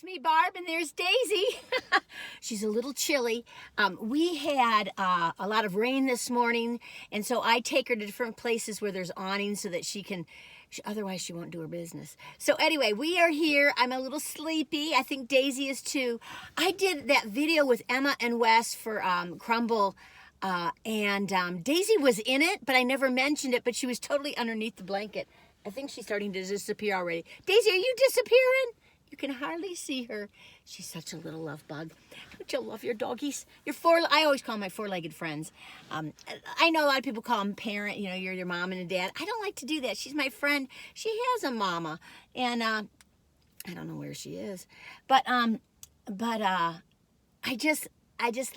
It's me, Barb, and there's Daisy. She's a little chilly. We had a lot of rain this morning, and so I take her to different places where there's awnings so that otherwise she won't do her business. So anyway, we are here. I'm a little sleepy. I think Daisy is too. I did that video with Emma and Wes for Crumble, and Daisy was in it, but I never mentioned it, but she was totally underneath the blanket. I think she's starting to disappear already. Daisy, are you disappearing? You can hardly see her. She's such a little love bug. Don't you love your doggies? I always call them my four-legged friends. I know a lot of people call them parent. You know, you're your mom and a dad. I don't like to do that. She's my friend. She has a mama, and I don't know where she is, but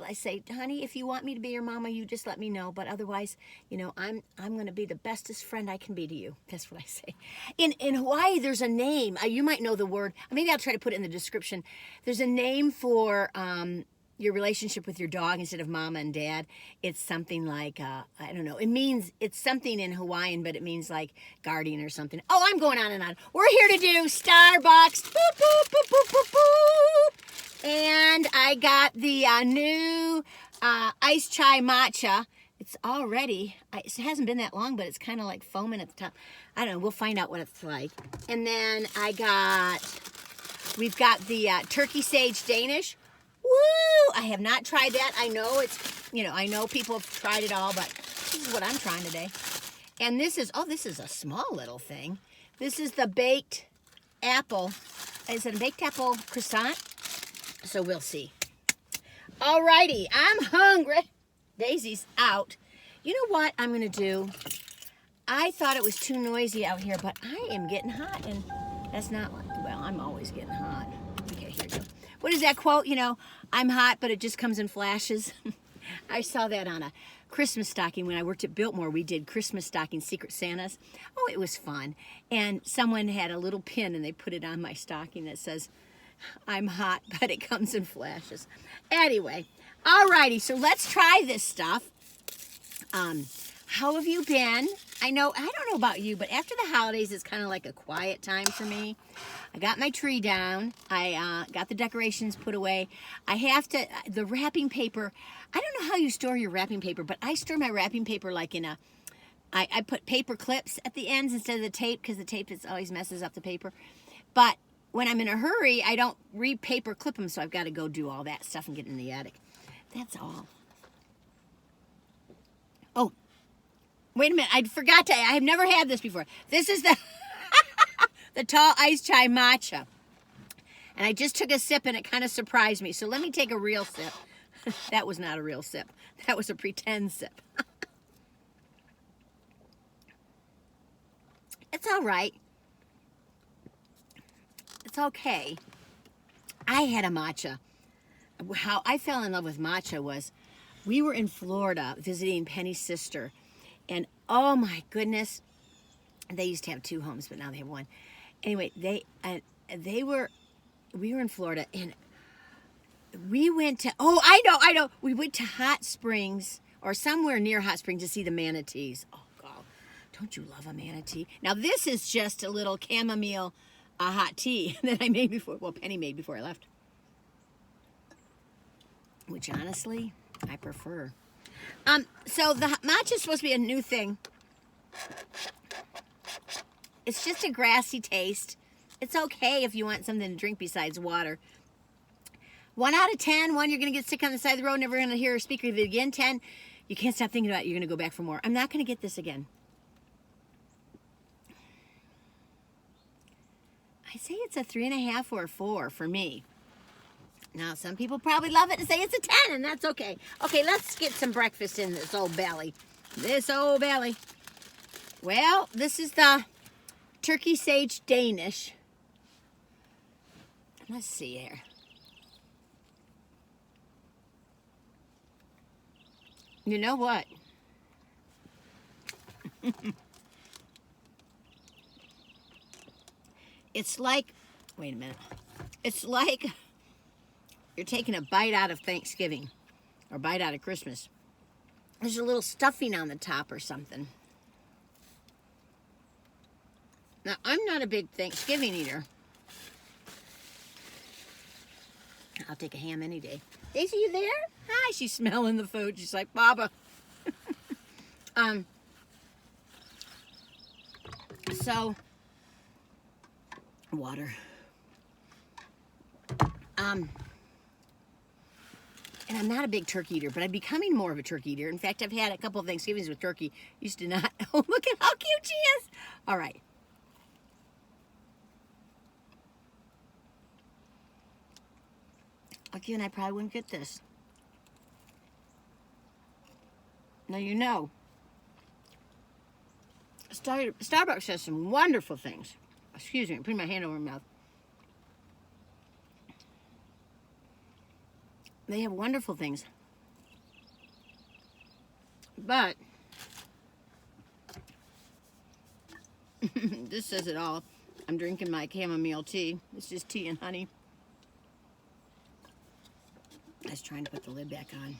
I say, honey, if you want me to be your mama, you just let me know. But otherwise, you know, I'm going to be the bestest friend I can be to you. That's what I say. In Hawaii, there's a name. You might know the word. Maybe I'll try to put it in the description. There's a name for your relationship with your dog instead of mama and dad. It's something like, I don't know. It's something in Hawaiian, but it means like guardian or something. Oh, I'm going on and on. We're here to do Starbucks. Boop, boop, boop, boop, boop, boop. And I got the new iced chai matcha. It's already, it hasn't been that long, but it's kind of like foaming at the top. I don't know, we'll find out what it's like. And then we've got the Turkey Sage Danish. Woo! I have not tried that. I know I know people have tried it all, but this is what I'm trying today. And this is a small little thing. This is the Baked Apple. Is it a Baked Apple Croissant? So we'll see. Alrighty, I'm hungry. Daisy's out. You know what I'm going to do? I thought it was too noisy out here, but I am getting hot, and that's not like, well, I'm always getting hot. Okay, here we go. What is that quote? You know, I'm hot, but it just comes in flashes. I saw that on a Christmas stocking when I worked at Biltmore. We did Christmas stocking Secret Santas. Oh, it was fun. And someone had a little pin, and they put it on my stocking that says, I'm hot, but it comes in flashes. Anyway, alrighty, so let's try this stuff. How have you been? I don't know about you, but after the holidays, it's kind of like a quiet time for me. I got my tree down. I got the decorations put away. The wrapping paper, I don't know how you store your wrapping paper, but I store my wrapping paper like I put paper clips at the ends instead of the tape, because the tape always messes up the paper. But when I'm in a hurry, I don't re-paper clip them, so I've got to go do all that stuff and get in the attic. That's all. Oh, wait a minute. I have never had this before. This is the the tall iced chai matcha. And I just took a sip, and it kind of surprised me. So let me take a real sip. That was not a real sip. That was a pretend sip. It's all right. It's okay. I had a matcha. How I fell in love with matcha was, we were in Florida visiting Penny's sister, and oh my goodness, they used to have two homes, but now they have one. Anyway, we were in Florida, and we went to, I know, we went to Hot Springs, or somewhere near Hot Springs, to see the manatees. Oh God, don't you love a manatee? Now this is just a little chamomile hot tea that I made Penny made before I left. Which honestly, I prefer. So the matcha is supposed to be a new thing. It's just a grassy taste. It's okay if you want something to drink besides water. 1 out of 10, you're going to get sick on the side of the road, never going to hear a speaker of it again. 10, you can't stop thinking about it. You're going to go back for more. I'm not going to get this again. I say it's a 3.5 or a 4 for me. Now, some people probably love it and say it's a 10, and that's okay. Okay, let's get some breakfast in this old belly. Well, this is the Turkey Sage Danish. Let's see here. You know what? It's like, wait a minute. It's like you're taking a bite out of Thanksgiving or bite out of Christmas. There's a little stuffing on the top or something. Now, I'm not a big Thanksgiving eater. I'll take a ham any day. Daisy, you there? Hi, she's smelling the food. She's like, Baba. So, water. And I'm not a big turkey eater, but I'm becoming more of a turkey eater. In fact, I've had a couple of Thanksgivings with turkey. Used to not. Oh, look at how cute she is. All right. Again, I probably wouldn't get this. Now you know. Starbucks has some wonderful things. Excuse me, I'm putting my hand over my mouth. They have wonderful things. But this says it all. I'm drinking my chamomile tea. It's just tea and honey. I was trying to put the lid back on.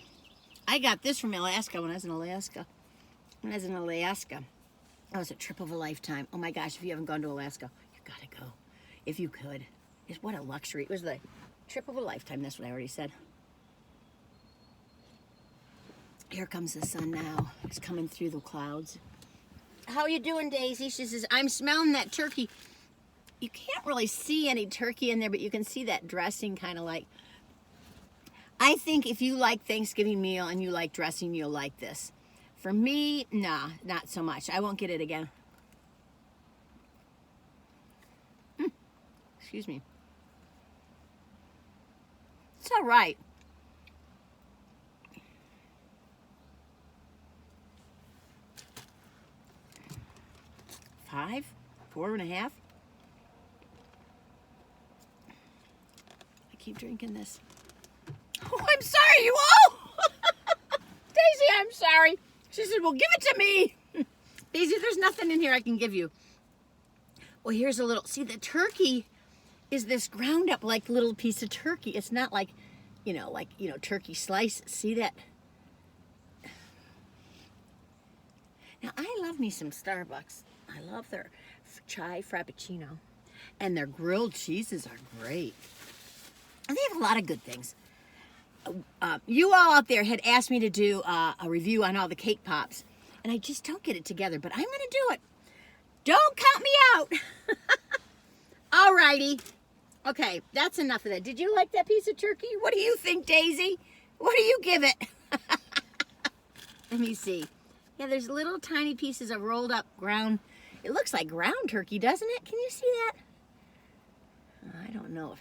I got this from Alaska when I was in Alaska. That was a trip of a lifetime. Oh my gosh, if you haven't gone to Alaska, you gotta go. If you could. What a luxury. It was the trip of a lifetime. That's what I already said. Here comes the sun now. It's coming through the clouds. How you doing, Daisy? She says, I'm smelling that turkey. You can't really see any turkey in there, but you can see that dressing kind of like. I think if you like Thanksgiving meal and you like dressing, you'll like this. For me, nah, not so much. I won't get it again. Excuse me. It's all right. Five, 4.5. I keep drinking this. Oh, I'm sorry, you all. Daisy, I'm sorry. She said, well, give it to me. Daisy, there's nothing in here I can give you. Well, here's a little, see, the turkey is this ground up like little piece of turkey. It's not like, turkey slice. See that? Now, I love me some Starbucks. I love their chai frappuccino. And their grilled cheeses are great. And they have a lot of good things. You all out there had asked me to do a review on all the cake pops. And I just don't get it together. But I'm going to do it. Don't count me out. Alrighty. Okay, that's enough of that. Did you like that piece of turkey? What do you think, Daisy? What do you give it? Let me see. Yeah, there's little tiny pieces of rolled up ground. It looks like ground turkey, doesn't it? Can you see that? I don't know.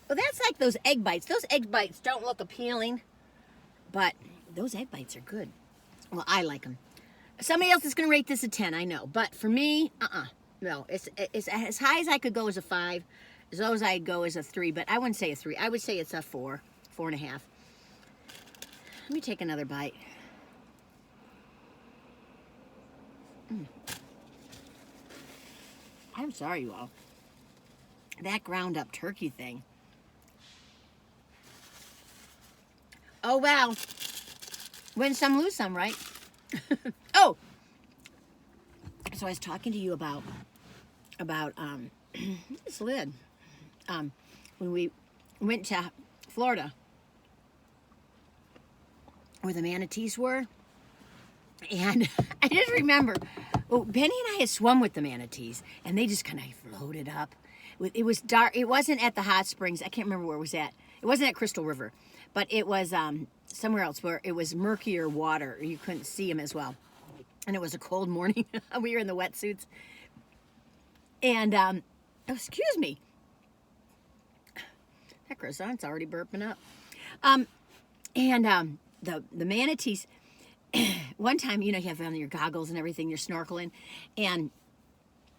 Well, that's like those egg bites. Those egg bites don't look appealing, but those egg bites are good. Well, I like them. Somebody else is going to rate this a 10, I know. But for me, no. It's as high as I could go as a 5. As low as I'd go as a 3, but I wouldn't say a 3. I would say it's a 4, 4.5. Let me take another bite. I'm sorry, you all. That ground up turkey thing. Oh, wow. Win some, lose some, right? Oh. So I was talking to you about this lid. When we went to Florida, where the manatees were, and I just remember, well, Benny and I had swum with the manatees, and they just kind of floated up. It was dark. It wasn't at the hot springs. I can't remember where it was at. It wasn't at Crystal River, but it was somewhere else where it was murkier water. You couldn't see them as well, and it was a cold morning. We were in the wetsuits, and oh, excuse me. That croissant's already burping up. The manatees, one time, you have on your goggles and everything, you're snorkeling, and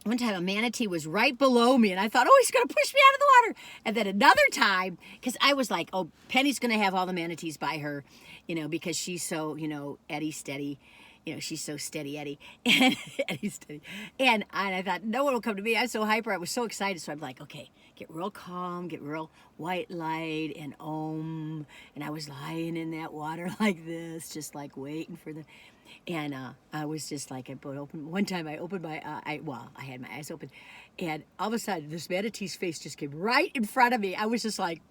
one time a manatee was right below me, and I thought, oh, he's going to push me out of the water. And then another time, because I was like, oh, Penny's going to have all the manatees by her, because she's so, Eddie steady. She's so steady, Eddie. And Eddie's steady. And I thought, no one will come to me. I was so hyper. I was so excited. So I'm like, okay, get real calm, get real white light and om. And I was lying in that water like this, just like waiting for the... And I was just like, one time I opened my, I had my eyes open. And all of a sudden, this manatee's face just came right in front of me. I was just like...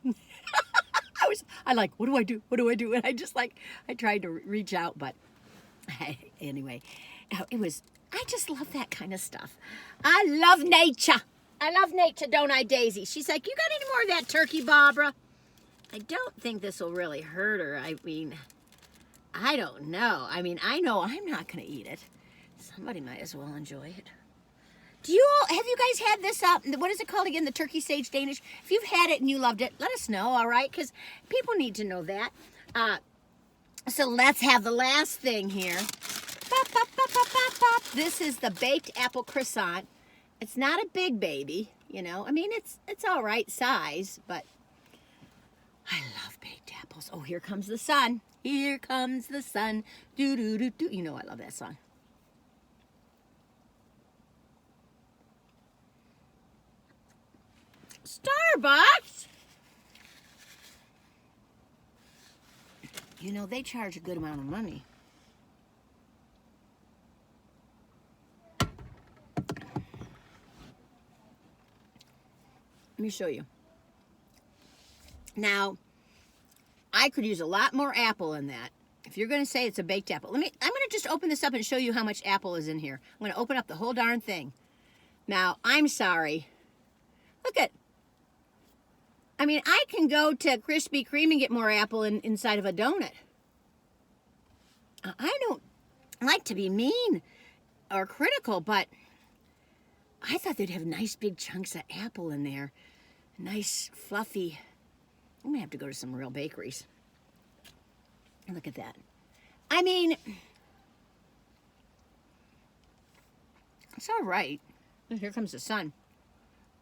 myself. I like, what do I do? What do I do? And I just like, I tried to reach out, but anyway, I just love that kind of stuff. I love nature. I love nature, don't I, Daisy? She's like, you got any more of that turkey, Barbara? I don't think this will really hurt her. I mean, I don't know. I mean, I know I'm not going to eat it. Somebody might as well enjoy it. Have you guys had this, what is it called again, the Turkey Sage Danish? If you've had it and you loved it, let us know, all right? Because people need to know that. So let's have the last thing here. Bop, bop, bop, bop, bop, bop. This is the Baked Apple Croissant. It's not a big baby, you know. I mean, it's all right size, but I love baked apples. Oh, here comes the sun. Here comes the sun. Do, do, do, do. You know I love that song. Starbucks? You know, they charge a good amount of money. Let me show you. Now, I could use a lot more apple in that. If you're going to say it's a baked apple. I'm going to just open this up and show you how much apple is in here. I'm going to open up the whole darn thing. Now, I'm sorry. Look at, I mean, I can go to Krispy Kreme and get more apple inside of a donut. I don't like to be mean or critical, but I thought they'd have nice big chunks of apple in there. Nice, fluffy. I'm going to have to go to some real bakeries. Look at that. I mean, it's all right. Here comes the sun.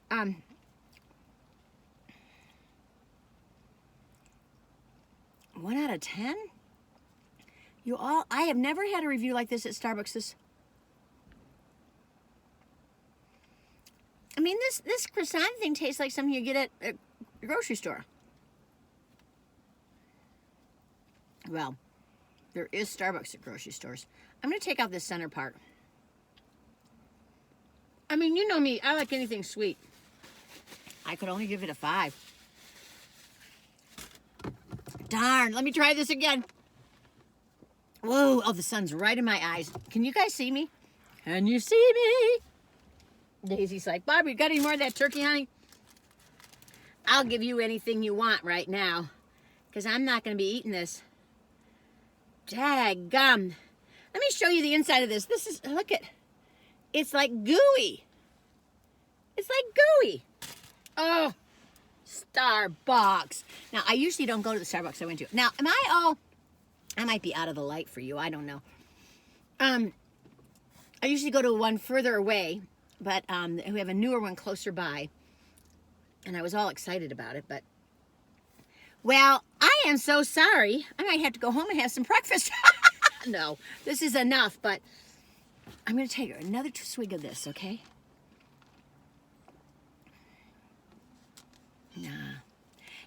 1 out of 10? I have never had a review like this at Starbucks. I mean, this croissant thing tastes like something you get at a grocery store. Well, there is Starbucks at grocery stores. I'm going to take out this center part. I mean, you know me. I like anything sweet. I could only give it a 5. Darn. Let me try this again. Whoa. Oh, the sun's right in my eyes. Can you guys see me? Can you see me? Daisy's like, Barbie, you got any more of that turkey, honey? I'll give you anything you want right now, because I'm not going to be eating this. Daggum. Let me show you the inside of this. This is, look at, it's like gooey. It's like gooey. Oh, Starbucks. Now, I usually don't go to the Starbucks I went to. Now, I might be out of the light for you. I don't know. I usually go to one further away, but we have a newer one closer by. And I was all excited about it, but, well, I am so sorry. I might have to go home and have some breakfast. No, this is enough, but I'm going to take another swig of this, okay? Nah.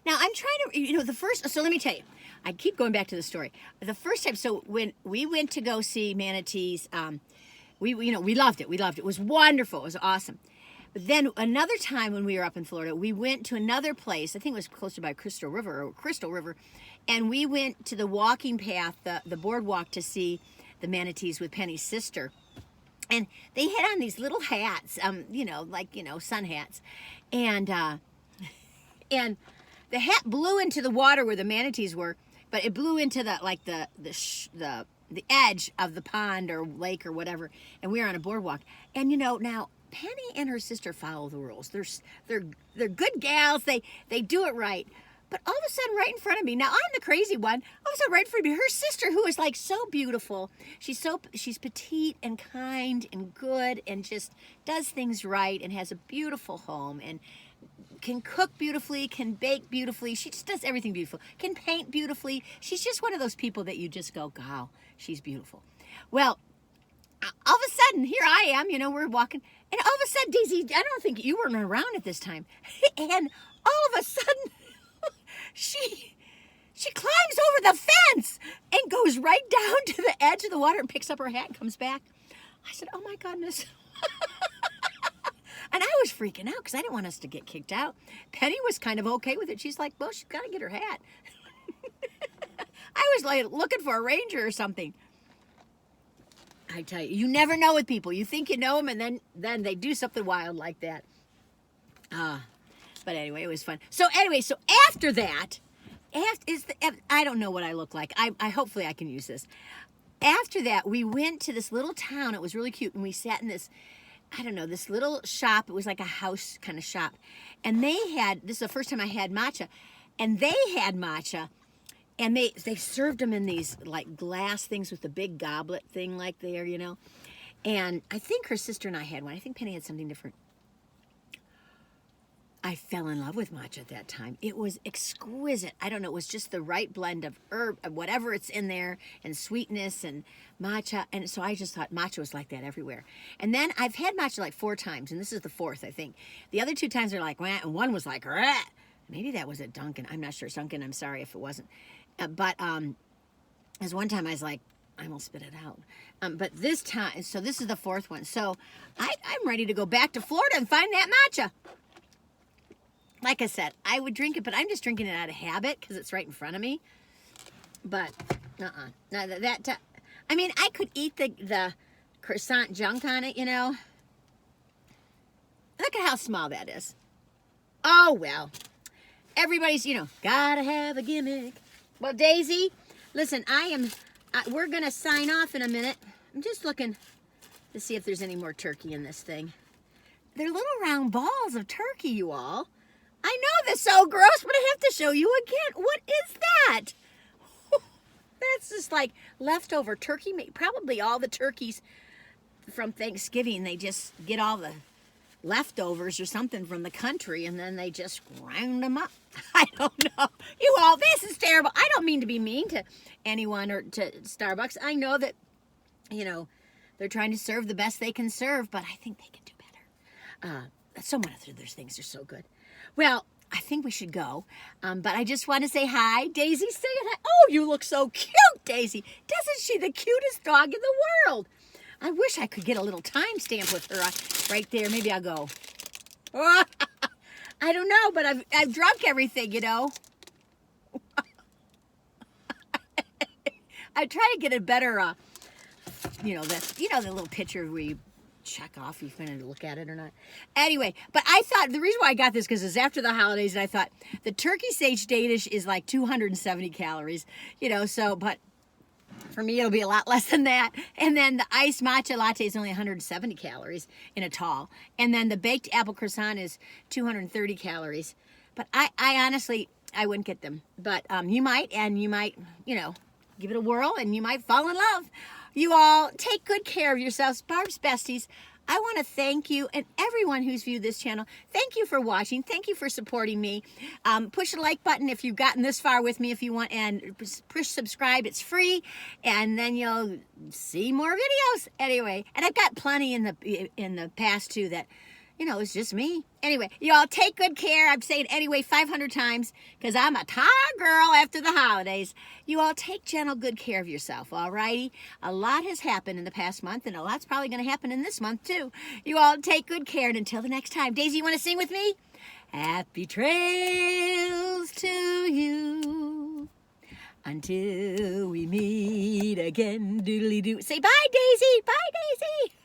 Now, I'm trying to, so let me tell you. I keep going back to the story. The first time, so when we went to go see manatees, we loved it. We loved it. It was wonderful. It was awesome. But then another time when we were up in Florida, we went to another place. I think it was closer by Crystal River, and we went to the walking path, the boardwalk, to see the manatees with Penny's sister. And they had on these little hats, sun hats, and the hat blew into the water where the manatees were, but it blew into the edge of the pond or lake or whatever, and we were on a boardwalk. And now Penny and her sister follow the rules. They're good gals. They do it right. But all of a sudden, right in front of me, now I'm the crazy one. All of a sudden, right in front of me, her sister, who is like so beautiful. She's petite and kind and good and just does things right and has a beautiful home and can cook beautifully, can bake beautifully. She just does everything beautiful. Can paint beautifully. She's just one of those people that you just go, wow, she's beautiful. Well, all of a sudden, here I am, we're walking, and all of a sudden, Daisy, I don't think you weren't around at this time, and all of a sudden, she climbs over the fence and goes right down to the edge of the water and picks up her hat and comes back. I said, oh my goodness. And I was freaking out because I didn't want us to get kicked out. Penny was kind of okay with it. She's like, well, she's got to get her hat. I was like looking for a ranger or something. I tell you, you never know with people. You think you know them, and then they do something wild like that. But anyway, it was fun. So anyway, so after that, I don't know what I look like. I hopefully I can use this. After that, we went to this little town. It was really cute, and we sat in this, I don't know, this little shop. It was like a house kind of shop, and they had, this is the first time I had matcha, and they had matcha. And they served them in these like glass things with the big goblet thing like there, you know. And I think her sister and I had one. I think Penny had something different. I fell in love with matcha at that time. It was exquisite. I don't know, it was just the right blend of herb, whatever it's in there, and sweetness and matcha. And so I just thought matcha was like that everywhere. And then I've had matcha like 4 times, and this is the 4th, I think. The other 2 times are like, wah, and one was like, rah. Maybe that was at Dunkin'. I'm not sure. It's Dunkin'. I'm sorry if it wasn't. But as one time I was like, I almost spit it out. But this time, so this is the 4th one. So I'm ready to go back to Florida and find that matcha. Like I said, I would drink it, but I'm just drinking it out of habit because it's right in front of me. But, no, I mean, I could eat the croissant junk on it, you know. Look at how small that is. Oh, well. Everybody's, you know, gotta have a gimmick. Well, Daisy, listen, we're going to sign off in a minute. I'm just looking to see if there's any more turkey in this thing. They're little round balls of turkey, you all. I know that's so gross, but I have to show you again. What is that? That's just like leftover turkey meat. Probably all the turkeys from Thanksgiving, they just get all the leftovers or something from the country, and then they just ground them up. I don't know. You all, this is terrible. I don't mean to be mean to anyone or to Starbucks. I know that, you know, they're trying to serve the best they can serve, but I think they can do better. So many of their things are so good. Well, I think we should go, but I just want to say hi. Daisy, say hi. Oh, you look so cute, Daisy. Doesn't she? The cutest dog in the world. I wish I could get a little timestamp with her right there. Maybe I'll go. Oh, I don't know, but I've drunk everything, you know. I try to get a better, you know, the little picture where you check off if you're going to look at it or not. Anyway, but I thought the reason why I got this because it's after the holidays, and I thought the Turkey Sage Danish is like 270 calories, you know. So, but for me, it'll be a lot less than that. And then the iced matcha latte is only 170 calories in a tall. And then the baked apple croissant is 230 calories. But I honestly, I wouldn't get them. But you might, and you might, you know, give it a whirl, and you might fall in love. You all take good care of yourselves. Barb's Besties, I want to thank you and everyone who's viewed this channel. Thank you for watching. Thank you for supporting me. Push the like button if you've gotten this far with me if you want, and push subscribe. It's free, and then you'll see more videos. Anyway, and I've got plenty in the past too that, you know, it's just me. Anyway, you all take good care. I'm saying anyway 500 times because I'm a tired girl after the holidays. You all take gentle good care of yourself, all righty? A lot has happened in the past month, and a lot's probably going to happen in this month too. You all take good care, and until the next time. Daisy, you want to sing with me? Happy trails to you until we meet again. Doodly-doo. Say bye, Daisy. Bye, Daisy.